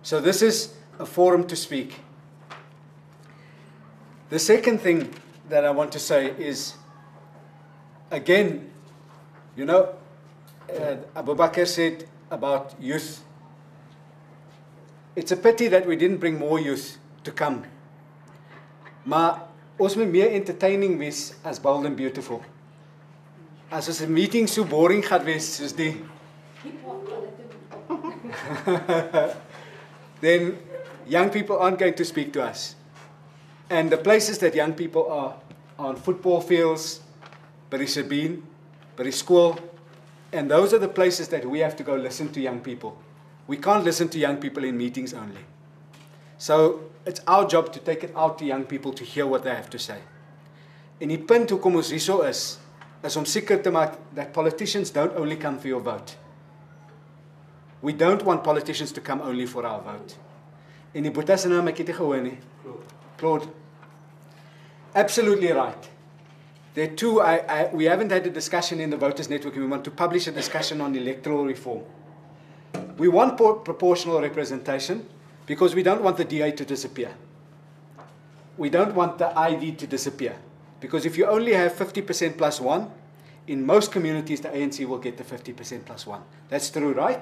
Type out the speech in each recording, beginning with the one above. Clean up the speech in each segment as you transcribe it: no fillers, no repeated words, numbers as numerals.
So this is a forum to speak. The second thing that I want to say is, again, you know, Abu Bakr said about youth. It's a pity that we didn't bring more youth to come. Maar ons moet meer entertaining wees as bold and beautiful. As ons 'n meeting so boring gaan wees soos die, then young people aren't going to speak to us. And the places that young people are on football fields, by the Sabine, by the school, and those are the places that we have to go listen to young people. We can't listen to young people in meetings only. So it's our job to take it out to young people to hear what they have to say. En die punt hoekom ons hierso is om seker te maak that politicians don't only come for your vote. We don't want politicians to come only for our vote. En die boetie se naam ek het nie gehoor nie. Claude. Absolutely right. There are two, we haven't had a discussion in the Voters Network, and we want to publish a discussion on electoral reform. We want proportional representation because we don't want the DA to disappear. We don't want the ID to disappear. Because if you only have 50% plus one, in most communities the ANC will get the 50% plus one. That's true, right?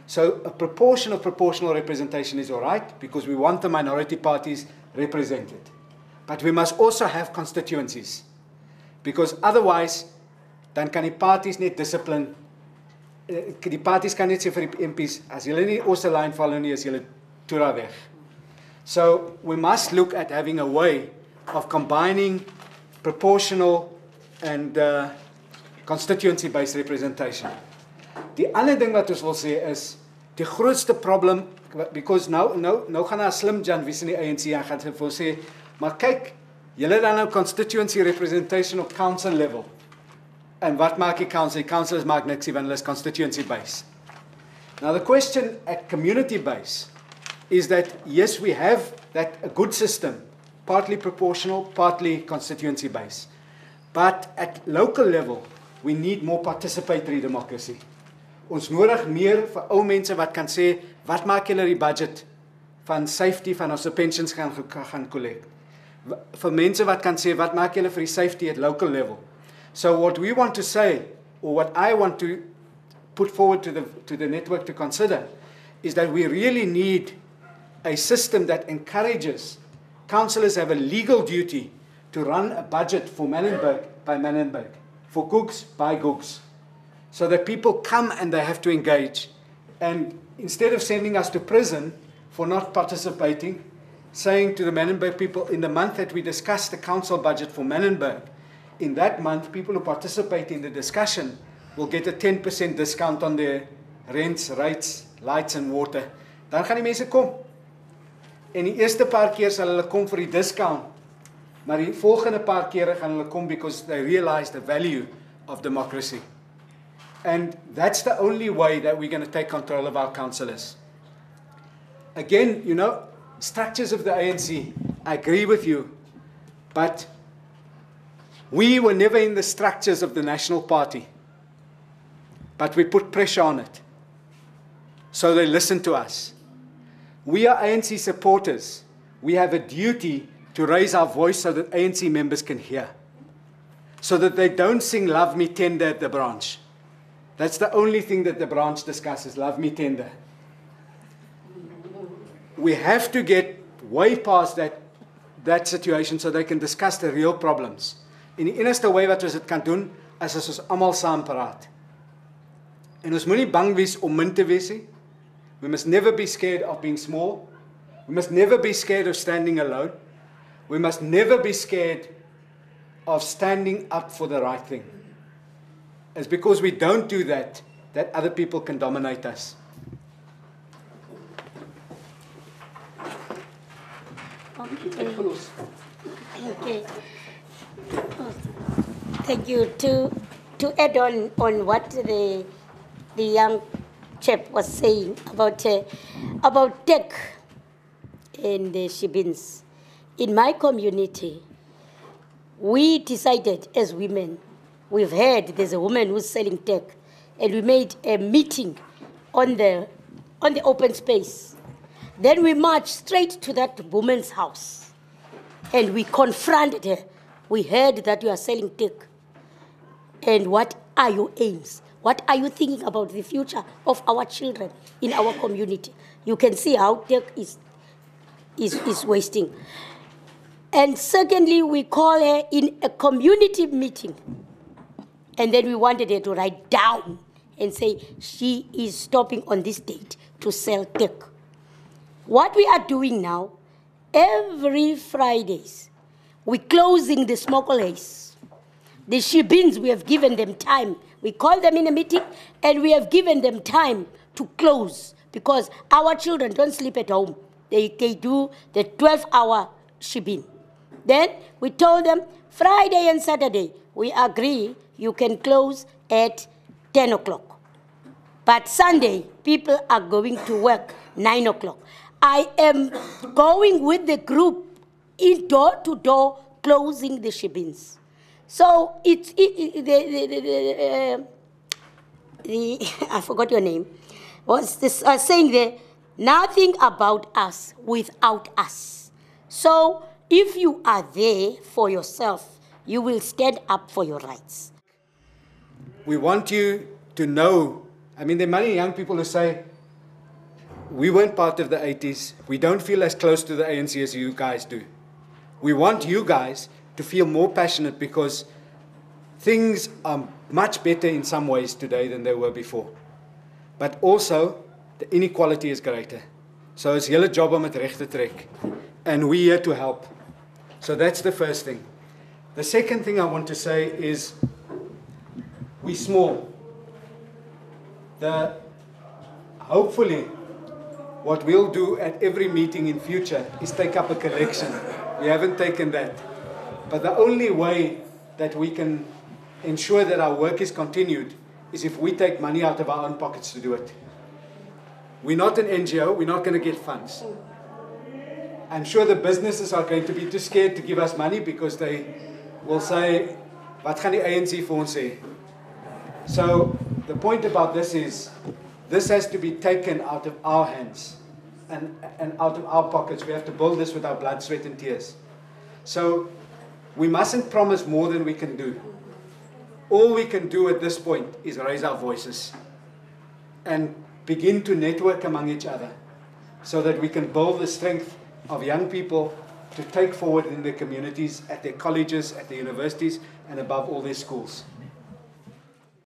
So a proportion of proportional representation is all right because we want the minority parties represented. But we must also have constituencies. Because otherwise, dan kan die parties net discipline. Die parties kan net sê vir die MPs, as julle nie ons lyn val nie, is julle toera weg. So we must look at having a way of combining proportional and constituency-based representation. Die ander ding wat ons wil sê is, die grootste probleem, because nou gaan daar 'n slim Jan wie in die ANC en gaan vir sê, maar kyk, julle dan nou constituency representation op council level. En wat maak die council? Die councillors maak niks want hulle is constituency base. Now the question at community base is that yes, we have that a good system, partly proportional, partly constituency base. But at local level, we need more participatory democracy. Ons nodig meer vir ou mense wat kan sê, wat maak julle die budget van safety van ons pensions gaan collect? Vir mense wat kan sê, wat maak julle vir die safety at local level? So what we want to say, or what I want to put forward to the network to consider, is that we really need a system that encourages councillors have a legal duty to run a budget for Manenberg by Manenberg, for Googs by Googs, so that people come and they have to engage. And instead of sending us to prison for not participating, saying to the Manenberg people, in the month that we discuss the council budget for Manenberg, in that month, people who participate in the discussion will get a 10% discount on their rents, rates, lights and water. Dan gaan die mense kom. En die eerste paar keer sal hulle kom vir die discount, maar die volgende paar kere gaan hulle kom because they realize the value of democracy. And that's the only way that we're going to take control of our councillors. Again, you know, structures of the ANC, I agree with you, but we were never in the structures of the National Party, but we put pressure on it, so they listen to us. We are ANC supporters. We have a duty to raise our voice so that ANC members can hear, so that they don't sing Love Me Tender at the branch. That's the only thing that the branch discusses, Love Me Tender. We have to get way past that situation so they can discuss the real problems. En die enigste way wat ons dit kan doen, is as ons almal saam praat. En ons moenie bang wees om min te wees nie. We must never be scared of being small. We must never be scared of standing alone. We must never be scared of standing up for the right thing. It's because we don't do that other people can dominate us. Okay. Thank you. To add on what the young chap was saying about tech and the Shibins. In my community, we decided as women, we've heard there's a woman who's selling tech, and we made a meeting on the open space. Then we marched straight to that woman's house and we confronted her. We heard that you are selling tech. And what are your aims? What are you thinking about the future of our children in our community? You can see how tech is wasting. And secondly, we call her in a community meeting. And then we wanted her to write down and say she is stopping on this date to sell tech. What we are doing now, every Fridays, we're closing the smokelace. The shebins, we have given them time. We call them in a meeting, and we have given them time to close because our children don't sleep at home. They do the 12-hour shebin. Then we told them, Friday and Saturday, we agree you can close at 10 o'clock. But Sunday, people are going to work 9 o'clock. I am going with the group in door-to-door closing the shebins. So I forgot your name, was this saying there, nothing about us without us. So if you are there for yourself, you will stand up for your rights. We want you to know, I mean, there are many young people who say, we weren't part of the 80s. We don't feel as close to the ANC as you guys do. We want you guys to feel more passionate because things are much better in some ways today than they were before. But also, the inequality is greater. So it's julle job om het reg te trek. And we're here to help. So that's the first thing. The second thing I want to say is, we're small. Hopefully, what we'll do at every meeting in future is take up a collection. We haven't taken that. But the only way that we can ensure that our work is continued is if we take money out of our own pockets to do it. We're not an NGO, we're not going to get funds. I'm sure the businesses are going to be too scared to give us money because they will say, wat gaan die ANC vir ons sê? So the point about this is, this has to be taken out of our hands and out of our pockets. We have to build this with our blood, sweat and tears. So we mustn't promise more than we can do. All we can do at this point is raise our voices and begin to network among each other so that we can build the strength of young people to take forward in their communities, at their colleges, at their universities, and above all their schools.